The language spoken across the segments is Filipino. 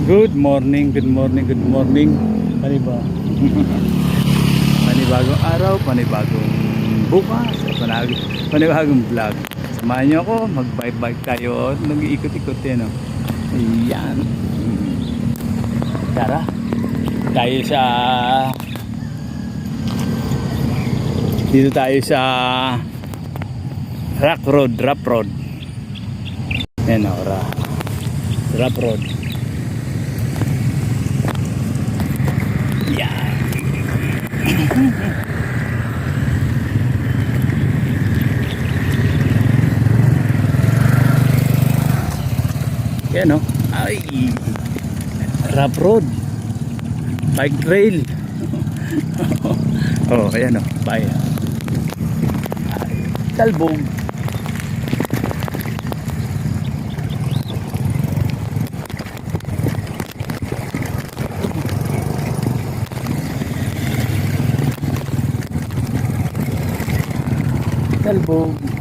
Good morning, good morning, good morning. Panibagong araw, panibagong bukas, panibagong vlog. Samahan niyo ako, mag-bike tayo, nag-iikot-ikot yan. Ayan. Tara, tayo sa... Dito tayo sa Rock Road, Rough Road. Ayan o, Rough Road. Yeah. Yan o. Ay, Rough Road, bike trail. Oh, ayan o, bye. Talbog.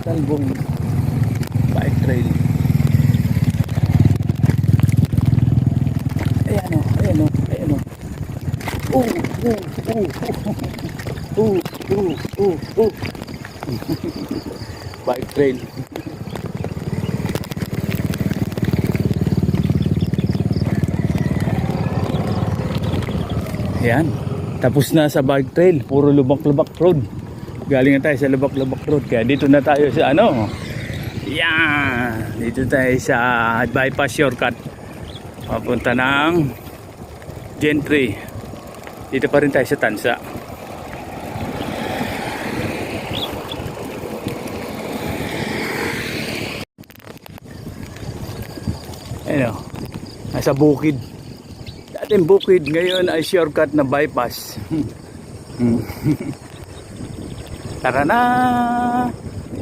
Talbog bike trail. Ayan o. Bike trail. Ayan, tapos na sa bike trail, puro lubak-lubak road. Galing na tayo sa lubak-lubak road, kaya dito na tayo sa ano. Yan, dito tayo sa bypass shortcut papunta ng Gentry. Dito pa rin tayo sa Tansa. Ayun, nasa bukid. Dating bukid, ngayon ay shortcut na bypass. Tara na,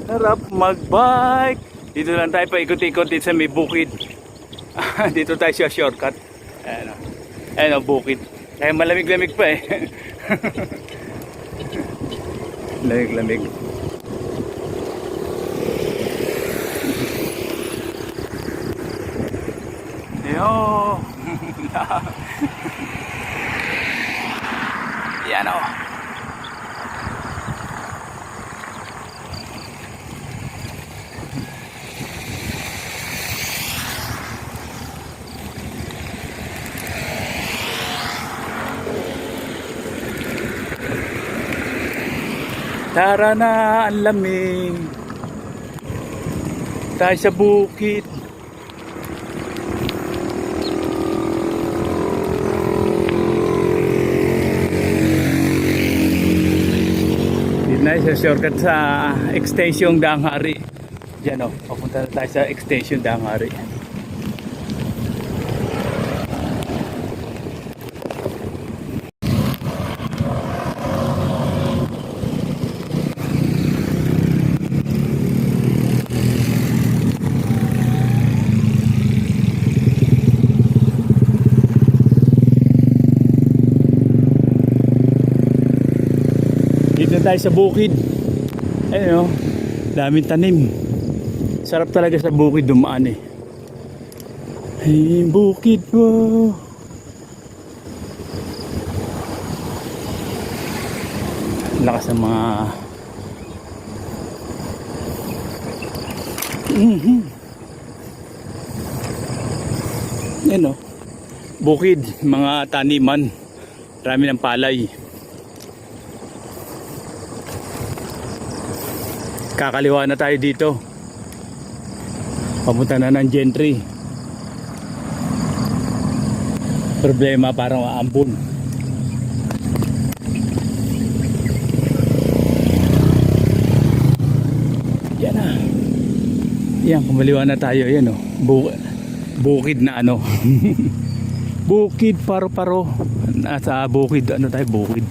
harap magbike. Dito lang tayo paikot-ikot dito sa may bukid. Dito tayo sa shortcut. Ayan o, bukid. Kaya malamig-lamig pa eh. Lamig-lamig. Yo. Yan o. Tara na, ang lamig. Tayo sa bukid. Dito na sa shortcut sa extension Danghari. Diyan o, papunta na tayo sa extension Danghari. Dito tayo sa bukid. Ayun o, daming tanim. Sarap talaga sa bukid dumaan eh. Ay, bukid mo. Lakas ng mga ayun o, bukid, mga taniman. Marami ng palay. Kakaliwa na tayo dito. Papunta na ng Gentry. Problema, parang aambon. Yan na. Yan, kumaliwa na tayo. Yan o. Bukid na ano. Bukid, paro-paro. Nasa bukid. Ano tayo? Bukid.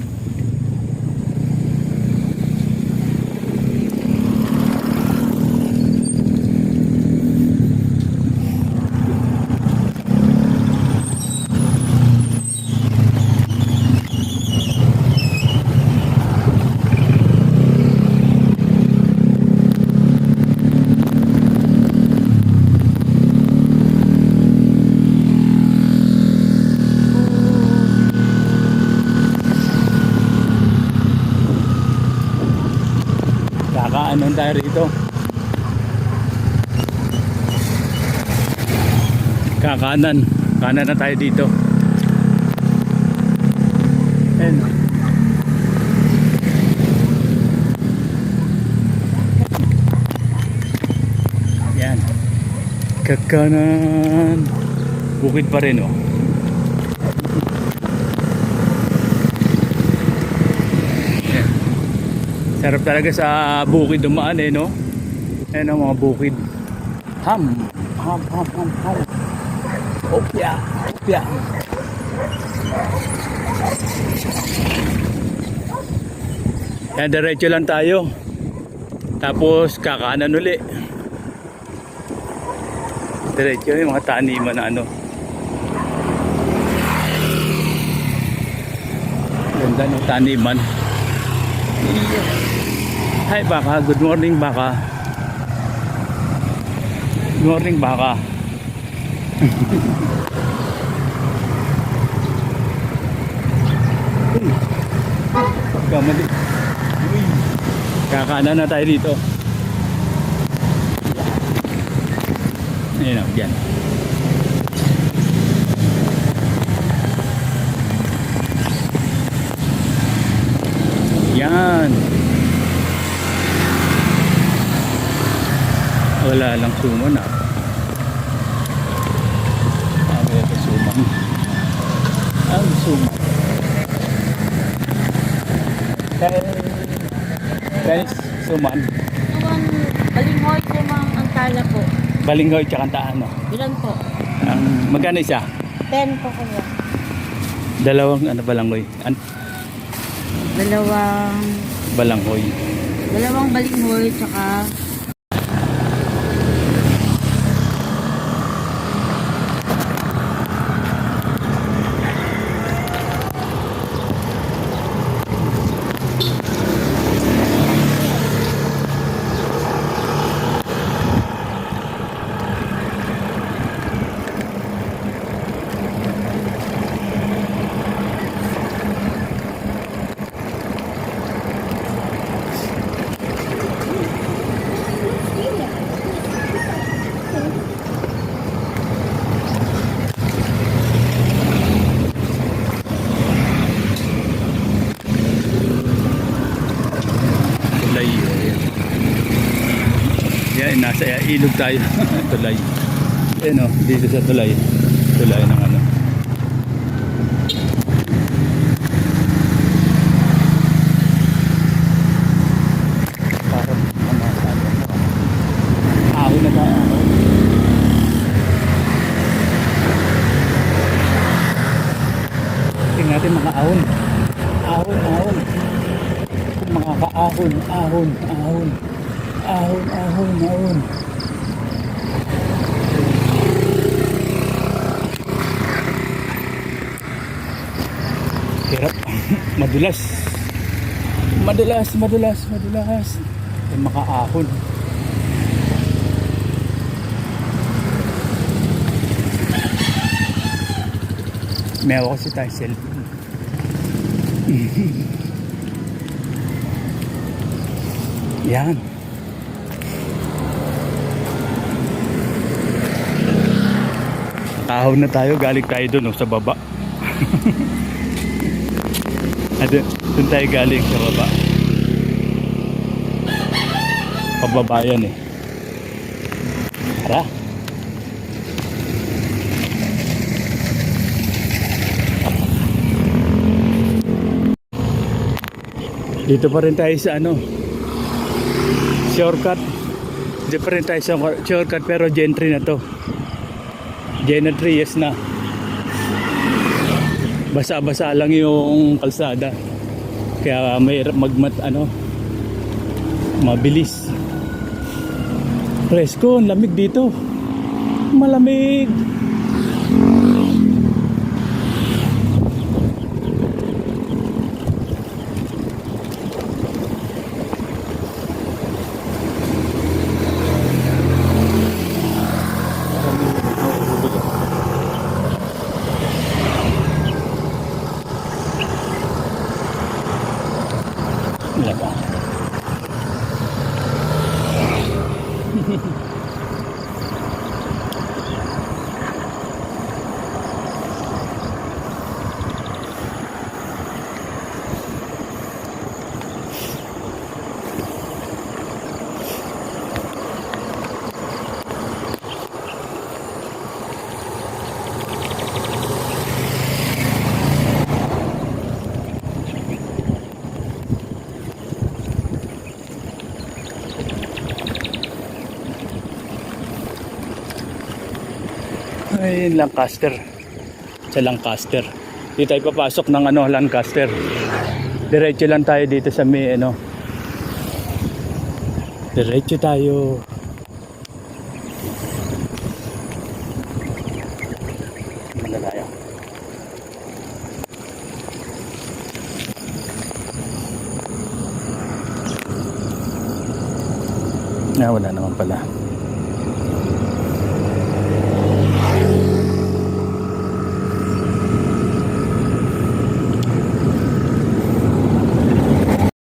tayo rito. Kakanan. Kanan na tayo dito. Ayan. Yan. Kakanan. Bukid pa rin oh. Yan. Sarap talaga sa bukid dumaan eh no. Ayan ang mga bukid. Ham. Opya. Yan, diretso lang tayo. Tapos kakanan uli. Diretso yung mga taniman na ano. Ganda ng taniman. Hi baka, good morning baka. Good morning baka. Kamali. Kakanan na tayo dito. Ayun o, dyan. Yan. Wala lang suman ah. Wala lang suman. Ang suman. Guys, suman. Balinghoy po ang tala po. Balinghoy tsaka ano. Ilan po? Magkano isa? 10 po kaya. Dalawang ano balanghoy. Dalawang Balanghoy. balinghoy tsaka tulay. Yan, nasa ilog tayo. Tulay. Ayan o, dito sa tulay. Tulay ng ano. Parang ahon na tayo. Tingnan natin mga ahon. Ahon. Mga kaahon, ahon. Hirap. Madulas. Yung makaahon. Mewa kasi tayo cellphone. Yan. Ahon na tayo, galing tayo dun sa baba. Doon tayo galing sa baba. Pababa yan eh. Tara. Dito pa rin tayo sa ano, shortcut. Dito pa rin tayo sa shortcut pero gentry na to. Gentry, yes na. Basa-basa lang yung kalsada. Kaya may mabilis. Presko, lamig dito. Malamig. Wala pa. may Lancaster. Sa Lancaster. Di tayo papasok ng Lancaster. Diretso lang tayo dito sa may Diretso tayo. Malalayo. Wala naman pala.